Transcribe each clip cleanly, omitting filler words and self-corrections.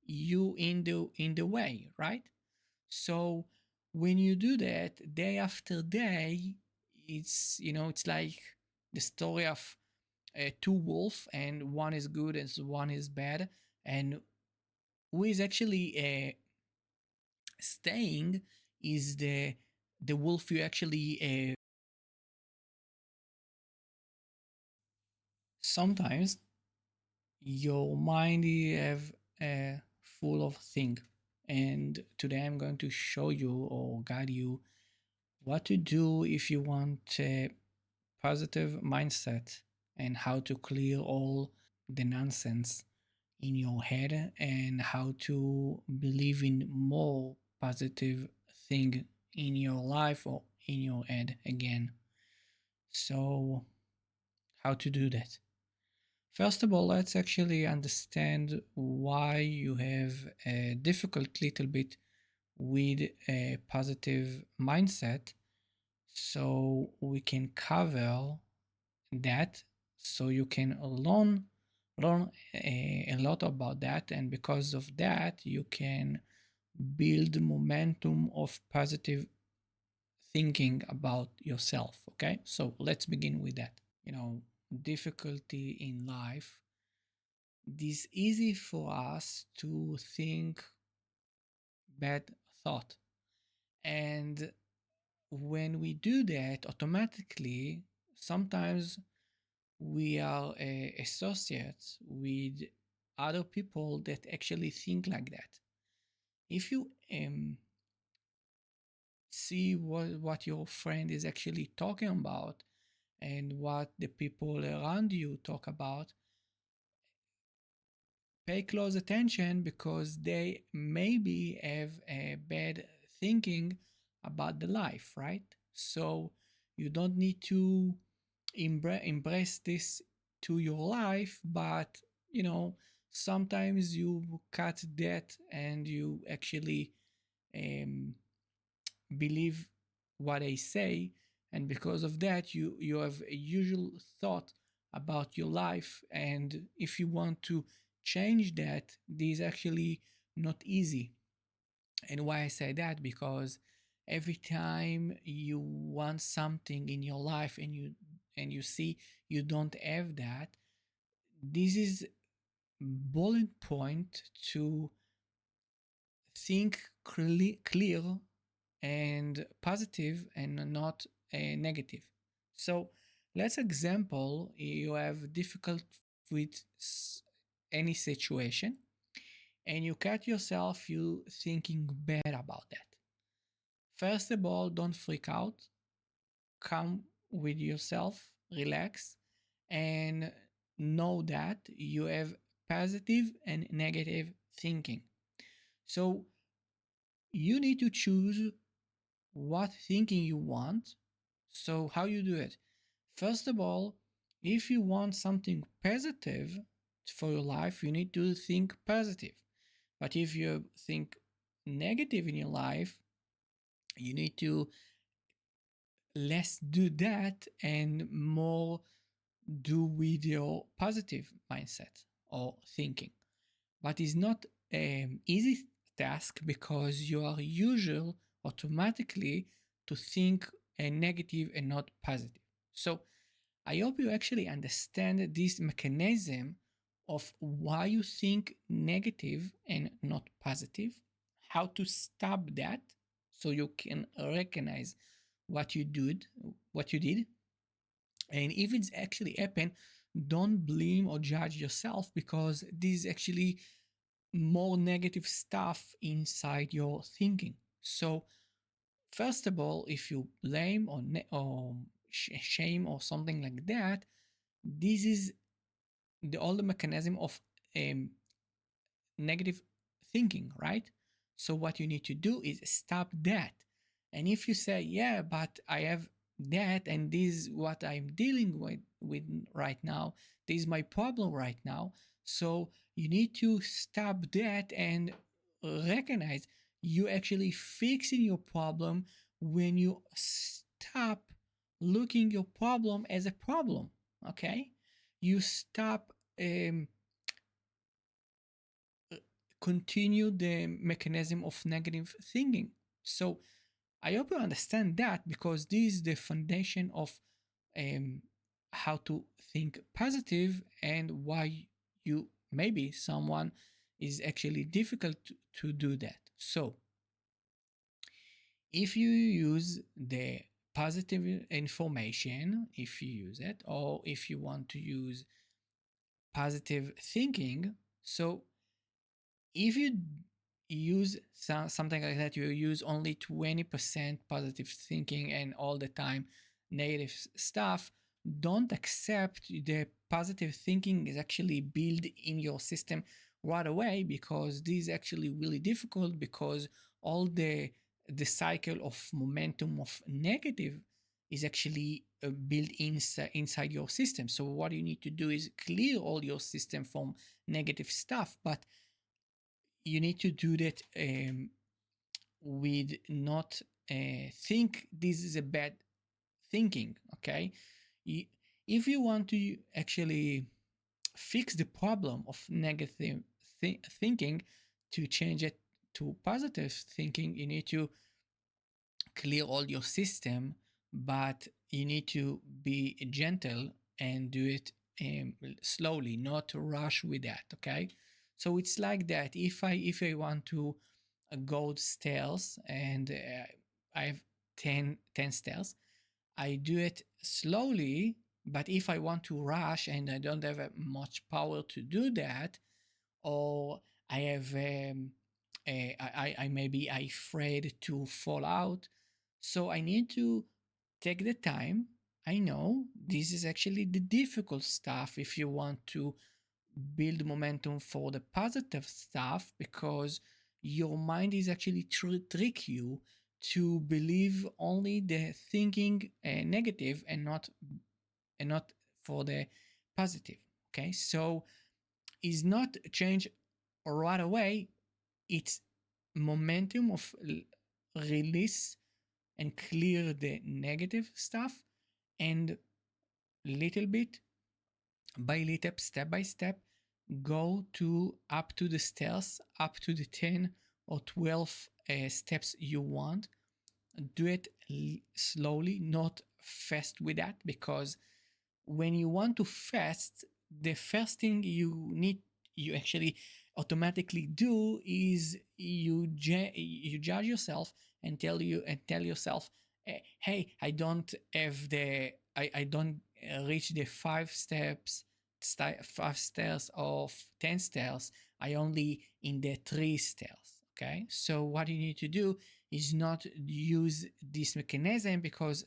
you in the way, right? So when you do that day after day, it's like the story of two wolves, and one is good and one is bad, and who is actually staying is the wolf you actually sometimes your mind have full of things, and today I'm going to show you or guide you what to do if you want a positive mindset, and how to clear all the nonsense in your head, and how to believe in more positive thing in your life or in your head again. So how to do that? First of all, let's actually understand why you have a difficult little bit with a positive mindset, so we can cover that, so you can learn a lot about that, and because of that you can build momentum of positive thinking about yourself. Okay, so let's begin with that. Difficulty in life, it is easy for us to think bad thought, and when we do that automatically, sometimes we are associates with other people that actually think like that. If you see what your friend is actually talking about and what the people around you talk about, pay close attention, because they maybe have a bad thinking about the life, right? So you don't need to embrace this to your life, but sometimes you cut that and you actually um, believe what I say, and because of that you have a usual thought about your life, and if you want to change that, this is actually not easy. And why I say that, because every time you want something in your life and you see you don't have that, this is bullet point to think clear and positive and not negative. So let's example, you have difficult with any situation, and you catch yourself you thinking bad about that. First of all, don't freak out, come with yourself, relax, and know that you have positive and negative thinking. So you need to choose what thinking you want. So how you do it? First of all, if you want something positive for your life, you need to think positive. But if you think negative in your life, you need to less do that and more do with your positive mindset or thinking. But it's not an easy task, because you are usual automatically to think a negative and not positive. So I hope you actually understand this mechanism of why you think negative and not positive, how to stop that, so you can recognize what you did, and if it's actually happened, don't blame or judge yourself, because this is actually more negative stuff inside your thinking. So first of all, if you blame or shame or something like that, this is the old mechanism of um, negative thinking, right? So what you need to do is stop that. And if you say, yeah, but I have that and this is what I'm dealing with right now, this is my problem right now. So you need to stop that and recognize you actually fixing your problem when you stop looking your problem as a problem. Okay, you stop um, continue the mechanism of negative thinking. So I hope you understand that, because this is the foundation of um, how to think positive, and why you maybe someone is actually difficult to do that. So if you use the positive information, if you use it, or if you want to use positive thinking, so if you use something like that, you use only 20% positive thinking and all the time negative stuff, don't accept the positive thinking is actually built in your system right away, because this is actually really difficult, because all the cycle of momentum of negative is actually built inside your system. So what you need to do is clear all your system from negative stuff, but you need to do that with not think this is a bad thinking. Okay, if you want to actually fix the problem of negative thinking, to change it to positive thinking, you need to clear all your system, but you need to be gentle and do it slowly, not rush with that. Okay, so it's like that. If I want to go stairs, and I have 10 stairs, I do it slowly. But if I want to rush and I don't have much power to do that, or I have I maybe I afraid to fall out, so I need to take the time. I know this is actually the difficult stuff if you want to build momentum for the positive stuff, because your mind is actually trick you to believe only the thinking negative, and not for the positive. Okay, so is not change right away. It's momentum of release and clear the negative stuff, and little bit by little, step by step, go to up to the stairs, up to the 10 or 12 steps you want. Do it slowly, not fast with that, because when you want to fast, the first thing you actually automatically do is you judge yourself, and tell yourself, hey, I don't have the I don't reach the 5 stairs of 10 stairs. I only in the 3 stairs. Okay, so what you need to do is not use this mechanism, because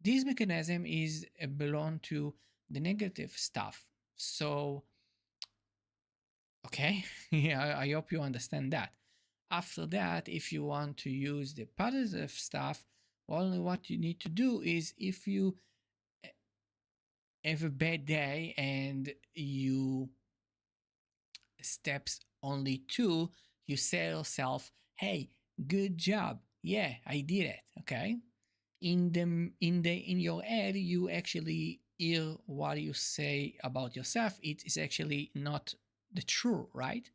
this mechanism is belong to the negative stuff. So, okay, yeah, I hope you understand that. After that, if you want to use the positive stuff, only what you need to do is, if you have a bad day and you steps only 2, you say to yourself, hey, good job. Yeah, I did it. Okay. In your head, you actually hear what you say about yourself. It is actually not the truth, right?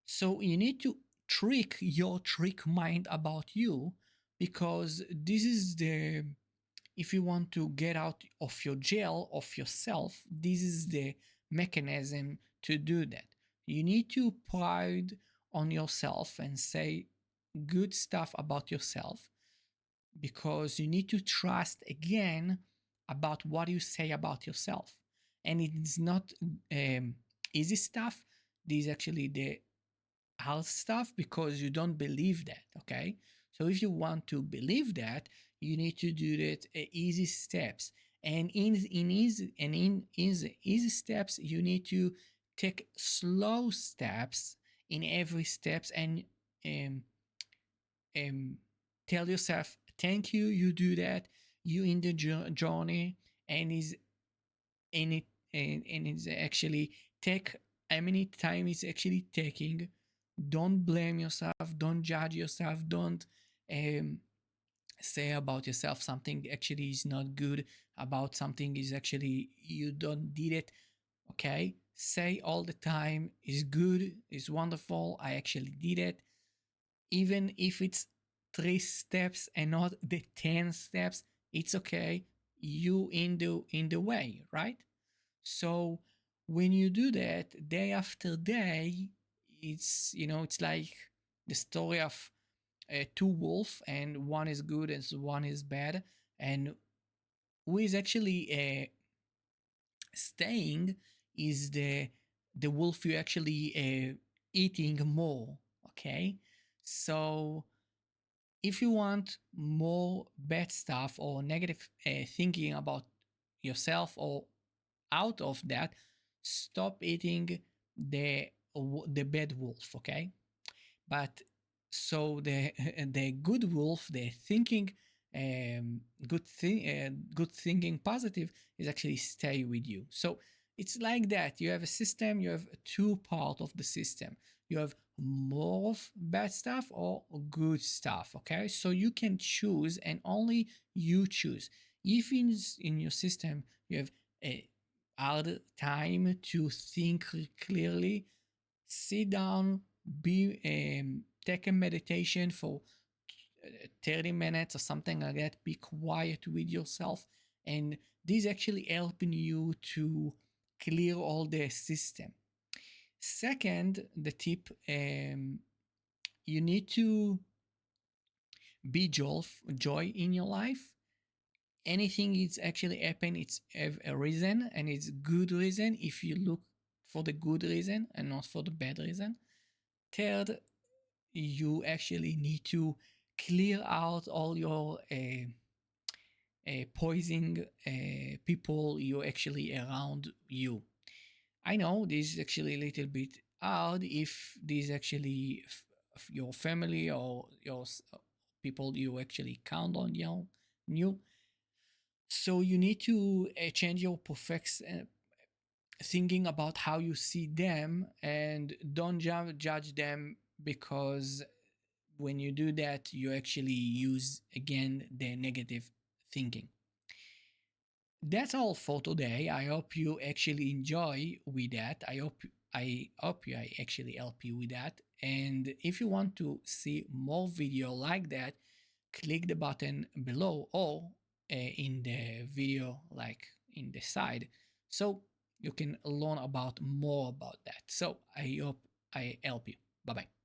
So you need to trick your trick mind about you, because this is the if you want to get out of your jail of yourself, this is the mechanism to do that. You need to pride on yourself and say good stuff about yourself, because you need to trust again about what you say about yourself. And it's not um, easy stuff. This is actually the hard stuff, because you don't believe that. Okay, so if you want to believe that, you need to do that easy steps. And in easy steps, you need to take slow steps in every steps, and um, um, tell yourself thank you, you do that, you in the journey. And is in it and it's actually take how many time it's actually taking. Don't blame yourself, don't judge yourself, don't um, say about yourself something actually is not good, about something is actually you don't did it. Okay, say all the time is good, is wonderful, I actually did it, even if it's 3 steps and not the 10 steps, it's okay. You in the way, right? So when you do that day after day, it's it's like the story of two wolves, and one is good and one is bad, and who is actually staying is the wolf you actually eating more. Okay, so if you want more bad stuff or negative thinking about yourself or out of that, stop eating the bad wolf. Okay, but so the the good wolf, the thinking good thinking positive, is actually stay with you. So it's like that. You have a system, you have two part of the system. You have more of bad stuff or good stuff. Okay, so you can choose, and only you choose. If in your system you have a hard time to think clearly, sit down, be take a meditation for 30 minutes or something like that. Be quiet with yourself, and this actually helping you to clear all the system. Second, the tip, you need to be joy in your life. Anything is actually happen, it's have a reason, and it's good reason if you look for the good reason and not for the bad reason. Third, you actually need to clear out all your poison people you actually around you. I know this is actually a little bit hard if this actually your family or your people you actually count on you. So you need to change your perfect thinking about how you see them, and don't judge them, because when you do that, you actually use again the negative thinking. That's all for today. I hope you actually enjoy with that. I hope I actually help you with that. And if you want to see more video like that, click the button below, or in the video like in the side, so you can learn about more about that. So I hope I help you. Bye bye.